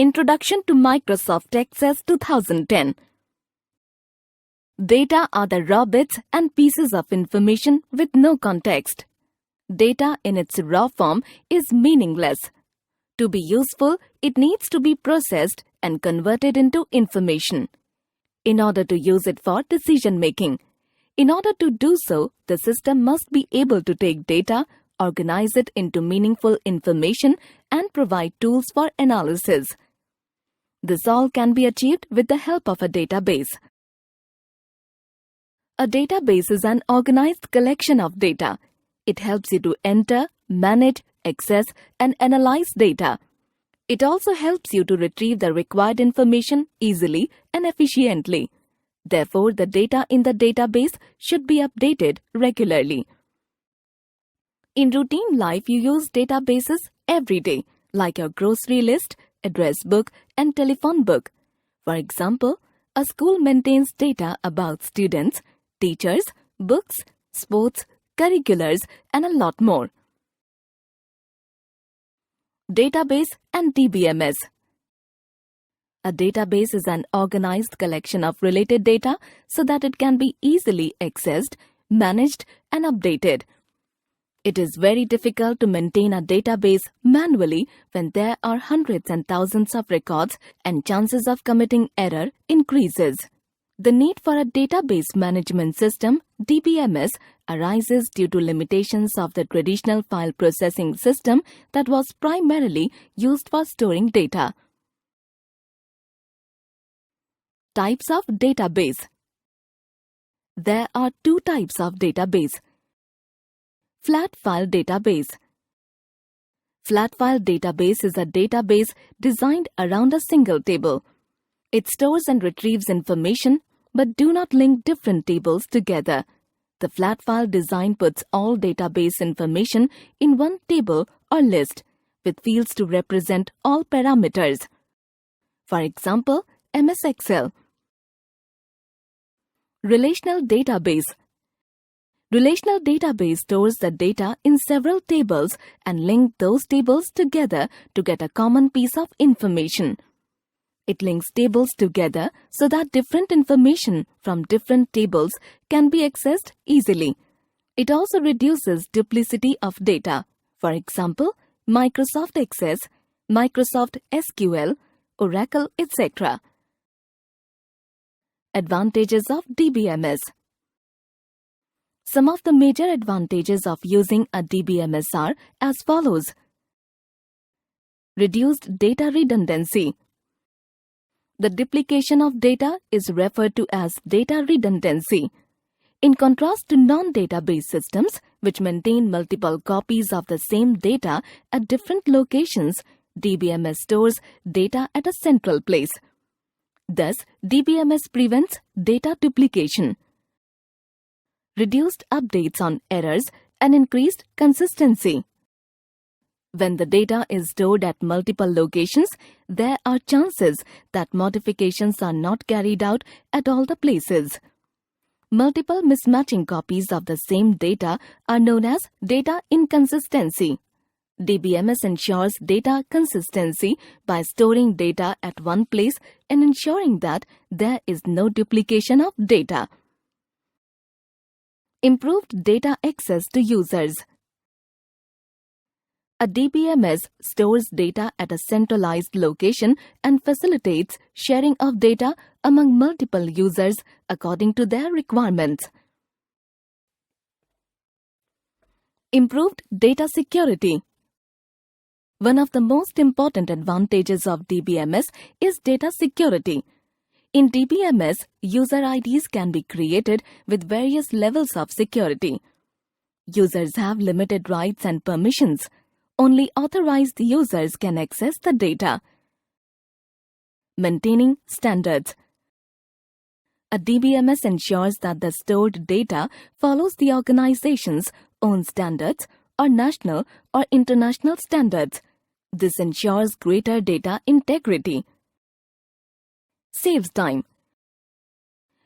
Introduction to Microsoft Access 2010. Data are the raw bits and pieces of information with no context. Data in its raw form is meaningless. To be useful, it needs to be processed and converted into information. In order to use it for decision-making. In order to do so, the system must be able to take data, organize it into meaningful information, and provide tools for analysis. This all can be achieved with the help of a database. A database is an organized collection of data. It helps you to enter, manage, access, and analyze data. It also helps you to retrieve the required information easily and efficiently. Therefore, the data in the database should be updated regularly. In routine life, you use databases every day, like your grocery list, address book, and telephone book. For example, a school maintains data about students, teachers, books, sports, curriculars, and a lot more. Database and DBMS. A database is an organized collection of related data so that it can be easily accessed, managed, and updated. It is very difficult to maintain a database manually when there are hundreds and thousands of records and chances of committing error increases. The need for a database management system, DBMS, arises due to limitations of the traditional file processing system that was primarily used for storing data. Types of database. There are two types of database. Flat file database. Flat file database is a database designed around a single table. It stores and retrieves information but do not link different tables together. The flat file design puts all database information in one table or list with fields to represent all parameters. For example, MS Excel. Relational database. Relational database stores the data in several tables and links those tables together to get a common piece of information. It links tables together so that different information from different tables can be accessed easily. It also reduces duplicity of data. For example, Microsoft Access, Microsoft SQL, Oracle, etc. Advantages of DBMS. Some of the major advantages of using a DBMS are as follows. Reduced data redundancy. The duplication of data is referred to as data redundancy. In contrast to non-database systems, which maintain multiple copies of the same data at different locations, DBMS stores data at a central place. Thus, DBMS prevents data duplication. Reduced updates on errors and increased consistency. When the data is stored at multiple locations, there are chances that modifications are not carried out at all the places. Multiple mismatching copies of the same data are known as data inconsistency. DBMS ensures data consistency by storing data at one place and ensuring that there is no duplication of data. Improved data access to users. A DBMS stores data at a centralized location and facilitates sharing of data among multiple users according to their requirements. Improved data security. One of the most important advantages of DBMS is data security. In DBMS, user IDs can be created with various levels of security. Users have limited rights and permissions. Only authorized users can access the data. Maintaining standards. A DBMS ensures that the stored data follows the organization's own standards or national or international standards. This ensures greater data integrity. Saves time.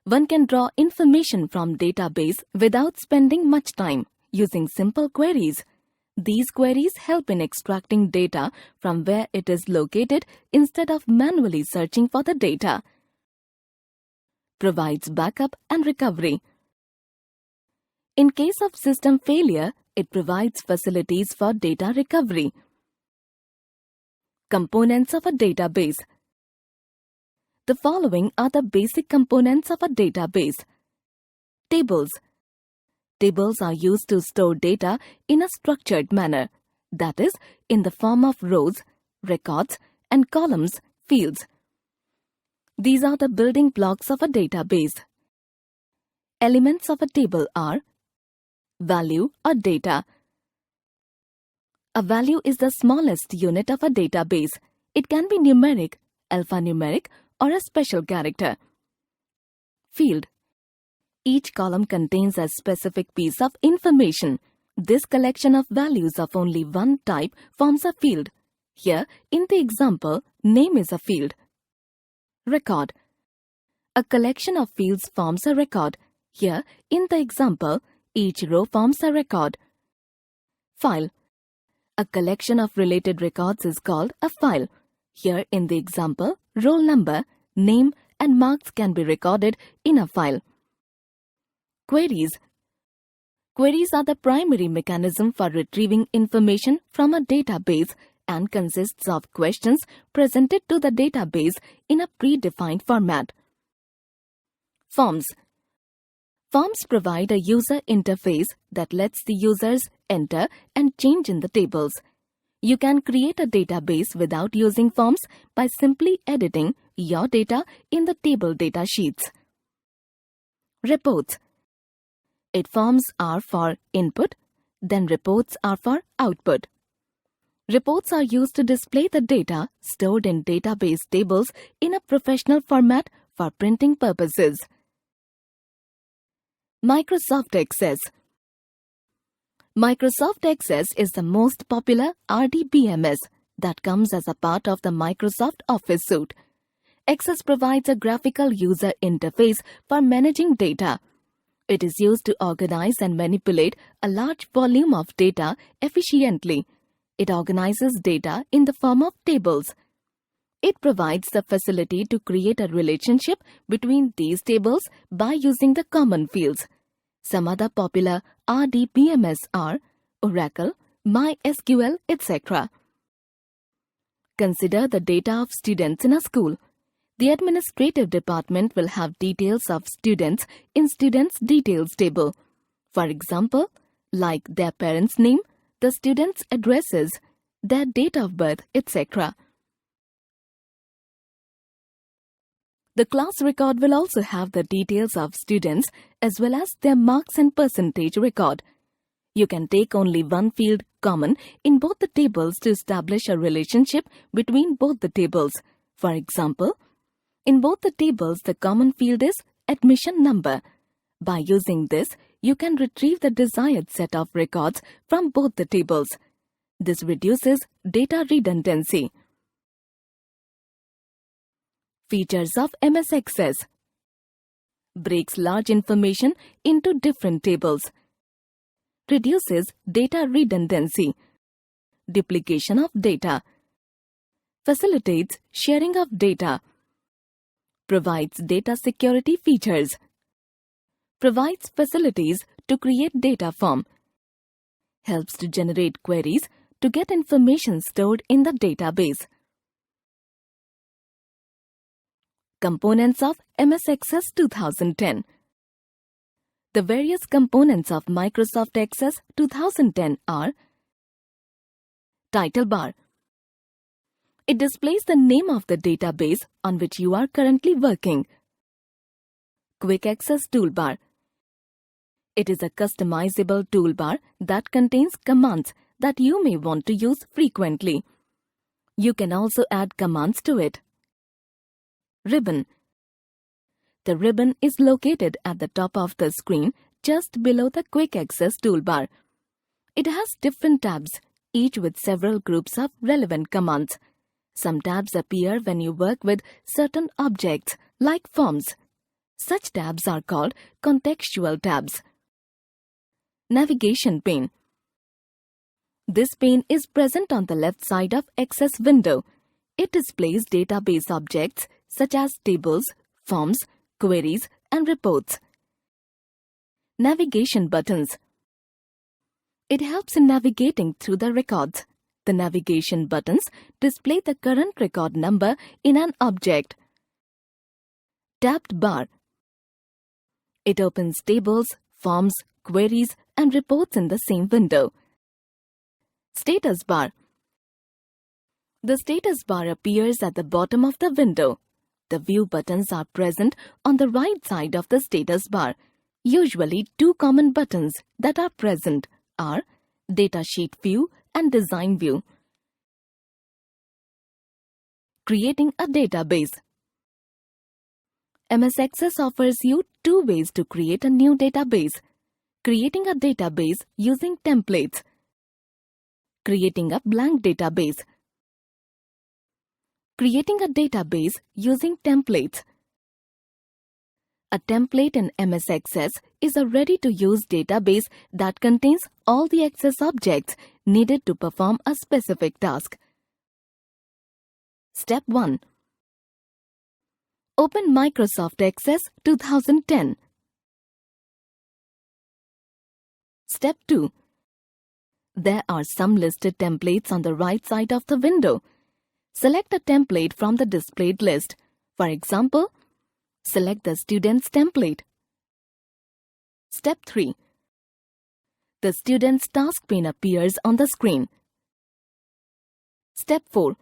One can draw information from database without spending much time using simple queries. These queries help in extracting data from where it is located instead of manually searching for the data. Provides backup and recovery. In case of system failure, it provides facilities for data recovery. Components of a database. The following are the basic components of a database. Tables. Tables are used to store data in a structured manner, that is, in the form of rows, records, and columns, fields. These are the building blocks of a database. Elements of a table are value or data. A value is the smallest unit of a database. It can be numeric, alphanumeric, or a special character. Field. Each column contains a specific piece of information. This collection of values of only one type forms a field. Here, in the example, name is a field. Record. A collection of fields forms a record. Here, in the example, each row forms a record. File. A collection of related records is called a file. Here, in the example, roll number, name, and marks can be recorded in a file. Queries. Queries are the primary mechanism for retrieving information from a database and consists of questions presented to the database in a predefined format. Forms. Forms provide a user interface that lets the users enter and change in the tables. You can create a database without using forms by simply editing your data in the table data sheets. Reports. Forms are for input, then reports are for output. Reports are used to display the data stored in database tables in a professional format for printing purposes. Microsoft Access. Microsoft Access is the most popular RDBMS that comes as a part of the Microsoft Office suite. Access provides a graphical user interface for managing data. It is used to organize and manipulate a large volume of data efficiently. It organizes data in the form of tables. It provides the facility to create a relationship between these tables by using the common fields. Some other popular RDBMS are Oracle, MySQL, etc. Consider the data of students in a school. The administrative department will have details of students in Students' Details table. For example, like their parents' name, the students' addresses, their date of birth, etc. The class record will also have the details of students as well as their marks and percentage record. You can take only one field common in both the tables to establish a relationship between both the tables. For example, in both the tables, the common field is admission number. By using this, you can retrieve the desired set of records from both the tables. This reduces data redundancy. Features of MS Access. Breaks large information into different tables. Reduces data redundancy. Duplication of data. Facilitates sharing of data. Provides data security features. Provides facilities to create data form. Helps to generate queries to get information stored in the database. Components of MS Access 2010. The various components of Microsoft Access 2010 are Title bar. It displays the name of the database on which you are currently working. Quick Access Toolbar. It is a customizable toolbar that contains commands that you may want to use frequently. You can also add commands to it. Ribbon. The ribbon is located at the top of the screen just below the Quick Access toolbar. It has different tabs, each with several groups of relevant commands. Some tabs appear when you work with certain objects, like forms. Such tabs are called contextual tabs. Navigation pane. This pane is present on the left side of Access window. It displays database objects such as tables, forms, queries, and reports. Navigation buttons. It helps in navigating through the records. The navigation buttons display the current record number in an object. Tabbed bar. It opens tables, forms, queries, and reports in the same window. Status bar. The status bar appears at the bottom of the window. The view buttons are present on the right side of the status bar. Usually, two common buttons that are present are Datasheet View and Design View. Creating a database. MS Access offers you two ways to create a new database. Creating a database using templates. Creating a blank database. Creating a database using templates. A template in MS Access is a ready-to-use database that contains all the Access objects needed to perform a specific task. Step 1. Open Microsoft Access 2010. Step 2. There are some listed templates on the right side of the window. Select a template from the displayed list. For example, select the Students template. Step 3. The Students task pane appears on the screen. Step 4.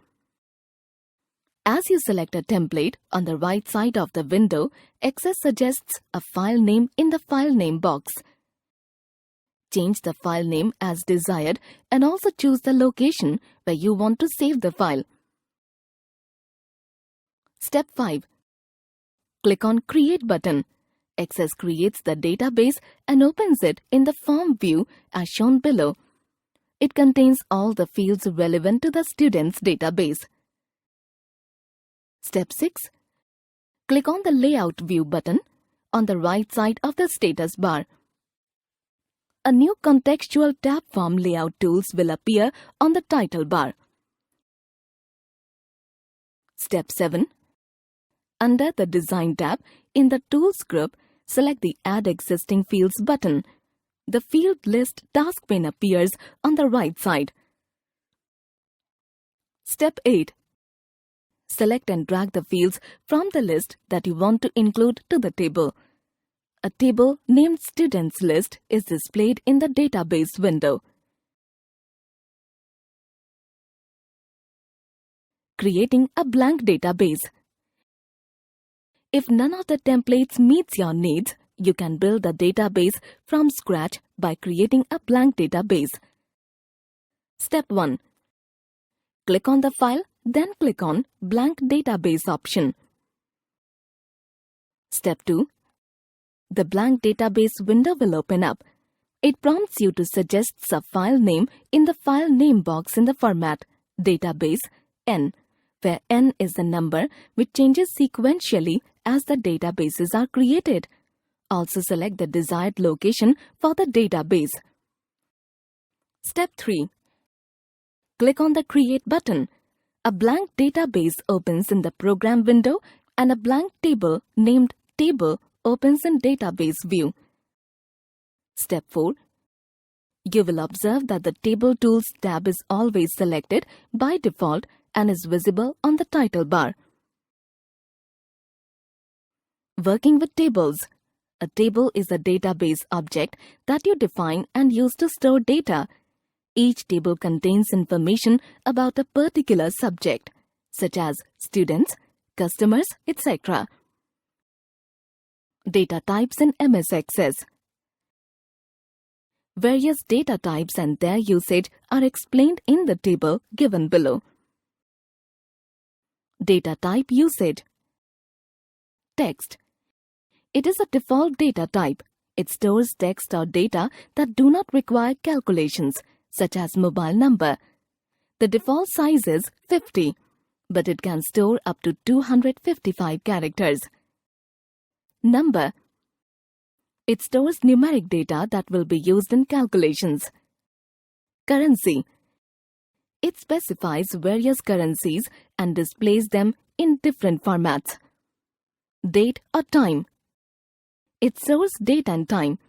As you select a template, on the right side of the window, Access suggests a file name in the File Name box. Change the file name as desired and also choose the location where you want to save the file. Step 5. Click on Create button. Access creates the database and opens it in the form view as shown below. It contains all the fields relevant to the student's database. Step 6. Click on the Layout View button on the right side of the status bar. A new contextual tab form layout tools will appear on the title bar. Step 7. Under the Design tab, in the Tools group, select the Add Existing Fields button. The Field List task pane appears on the right side. Step 8. Select and drag the fields from the list that you want to include to the table. A table named Students List is displayed in the database window. Creating a blank database. If none of the templates meets your needs, you can build a database from scratch by creating a blank database. Step 1. Click on the file, then click on Blank Database option. Step 2. The blank database window will open up. It prompts you to suggest a file name in the File Name box in the format Database N, where N is the number which changes sequentially as the databases are created. Also select the desired location for the database. Step 3. Click on the Create button. A blank database opens in the Program window and a blank table named Table opens in Database view. Step 4. You will observe that the Table Tools tab is always selected by default and is visible on the title bar. Working with tables. A table is a database object that you define and use to store data. Each table contains information about a particular subject, such as students, customers, etc. Data types in MS Access. Various data types and their usage are explained in the table given below. Data type usage. Text. It is a default data type. It stores text or data that do not require calculations, such as mobile number. The default size is 50, but it can store up to 255 characters. Number. It stores numeric data that will be used in calculations. Currency. It specifies various currencies and displays them in different formats. Date or time. It shows date and time.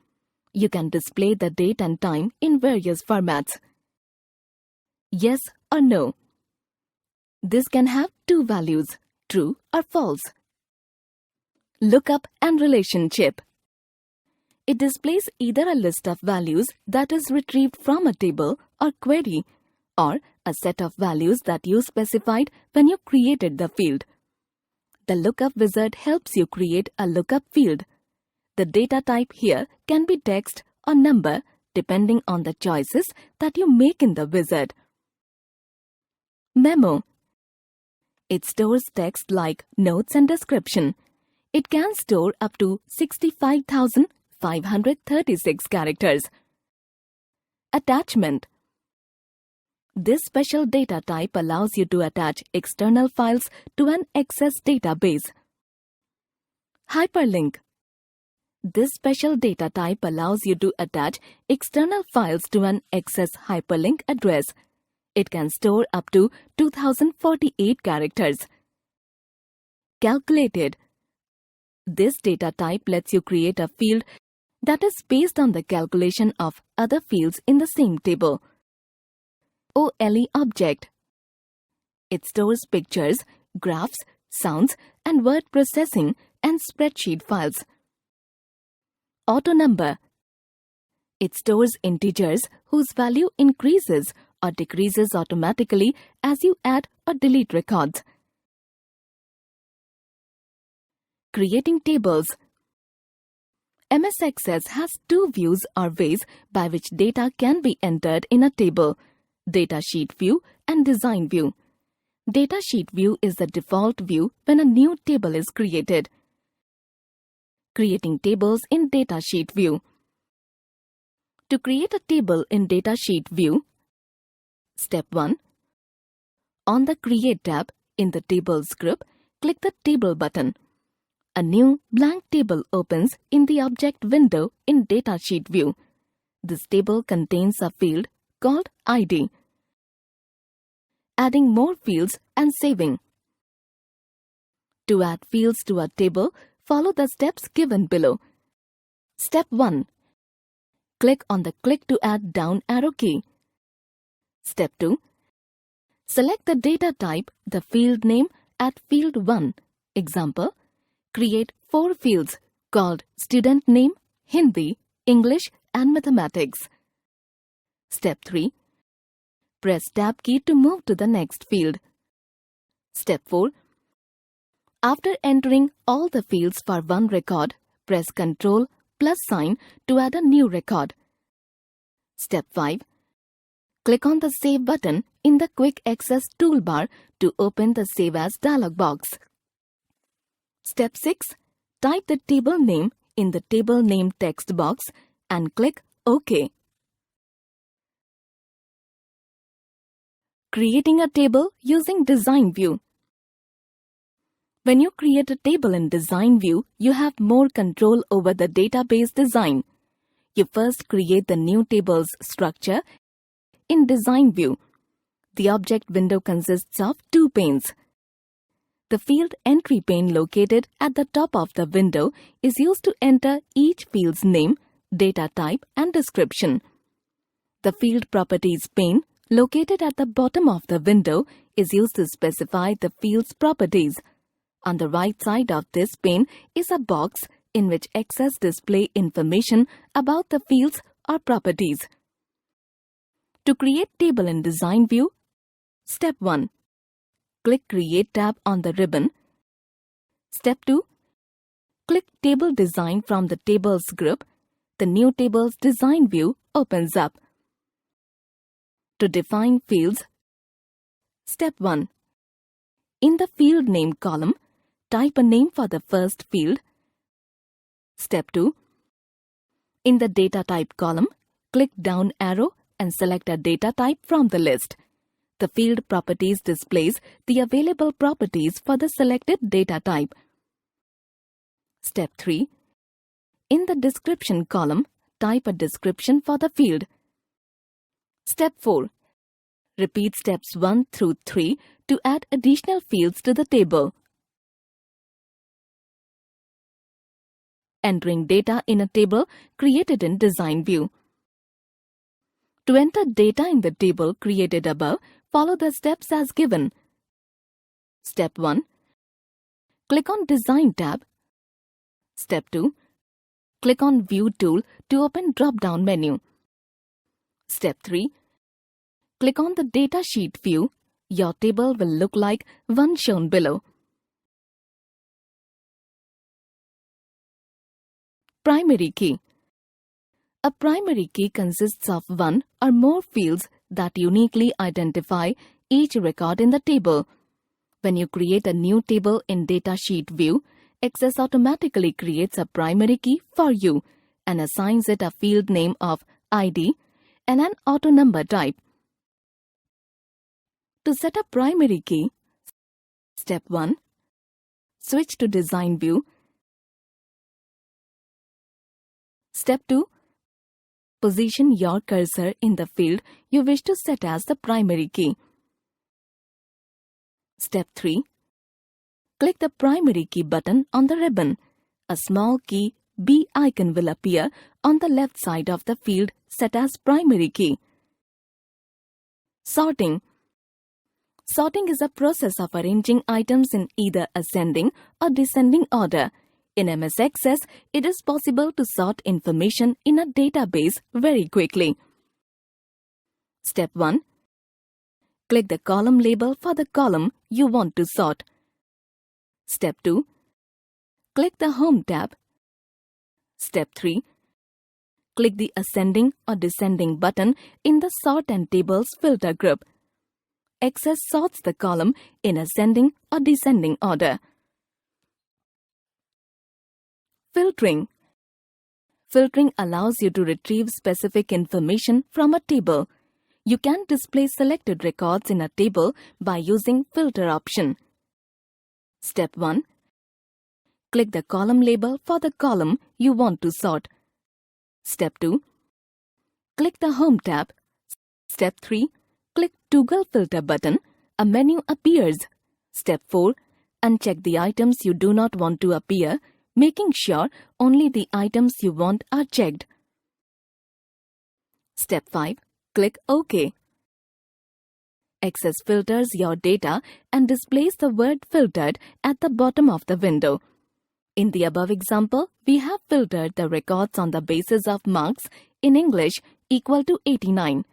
You can display the date and time in various formats. Yes or no. This can have two values, true or false. Lookup and relationship. It displays either a list of values that is retrieved from a table or query, or a set of values that you specified when you created the field. The lookup wizard helps you create a lookup field. The data type here can be text or number depending on the choices that you make in the wizard. Memo. It stores text like notes and description. It can store up to 65,536 characters. Attachment. This special data type allows you to attach external files to an Access database. Hyperlink. This special data type allows you to attach external files to an Access hyperlink address. It can store up to 2048 characters. Calculated. This data type lets you create a field that is based on the calculation of other fields in the same table. OLE object. It stores pictures, graphs, sounds, and word processing and spreadsheet files. Auto number. It stores integers whose value increases or decreases automatically as you add or delete records. Creating tables. MS Access has two views or ways by which data can be entered in a table: Datasheet view and Design view. Datasheet view is the default view when a new table is created. Creating tables in Datasheet view. To create a table in Datasheet view, Step 1. On the Create tab in the Tables group, click the Table button. A new blank table opens in the Object window in Datasheet view. This table contains a field called ID. Adding more fields and saving. To add fields to a table, follow the steps given below. Step 1. Click on the Click to Add down arrow key. Step 2. Select the data type, the field name at Field 1. Example, create 4 fields called Student Name, Hindi, English, and Mathematics. Step 3. Press Tab key to move to the next field. Step 4. After entering all the fields for one record, press Ctrl + to add a new record. Step 5. Click on the Save button in the Quick Access toolbar to open the Save As dialog box. Step 6. Type the table name in the Table Name text box and click OK. Creating a table using Design view. When you create a table in Design view, you have more control over the database design. You first create the new table's structure in Design view. The object window consists of 2 panes. The Field Entry pane located at the top of the window is used to enter each field's name, data type, and description. The Field Properties pane located at the bottom of the window is used to specify the field's properties. On the right side of this pane is a box in which Access display information about the fields or properties. To create table in Design view, Step 1. Click Create tab on the ribbon. Step 2. Click Table Design from the Tables group. The new Tables Design view opens up. To define fields, Step 1. In the Field Name column, type a name for the first field. Step 2. In the Data Type column, click down arrow and select a data type from the list. The Field Properties displays the available properties for the selected data type. Step 3. In the Description column, type a description for the field. Step 4. Repeat steps 1 through 3 to add additional fields to the table. Entering data in a table created in Design View. To enter data in the table created above, follow the steps as given. Step 1. Click on Design tab. Step 2. Click on View tool to open drop-down menu. Step 3. Click on the Data Sheet view. Your table will look like one shown below. Primary key. A primary key consists of one or more fields that uniquely identify each record in the table. When you create a new table in Data Sheet view, Access automatically creates a primary key for you and assigns it a field name of ID and an auto number type. To set a primary key, Step 1. Switch to Design View. Step 2. Position your cursor in the field you wish to set as the primary key. Step 3. Click the primary key button on the ribbon. A small key B icon will appear on the left side of the field set as primary key. Sorting. Sorting is a process of arranging items in either ascending or descending order. In MS Access, it is possible to sort information in a database very quickly. Step 1. Click the column label for the column you want to sort. Step 2. Click the Home tab. Step 3. Click the Ascending or Descending button in the Sort and Tables filter group. Access sorts the column in ascending or descending order. Filtering. Filtering allows you to retrieve specific information from a table. You can display selected records in a table by using Filter option. Step 1. Click the column label for the column you want to sort. Step 2. Click the Home tab. Step 3. Click Toggle Filter button. A menu appears. Step 4. Uncheck the items you do not want to appear, making sure only the items you want are checked. Step 5. Click OK. Access filters your data and displays the word filtered at the bottom of the window. In the above example, we have filtered the records on the basis of marks in English equal to 89.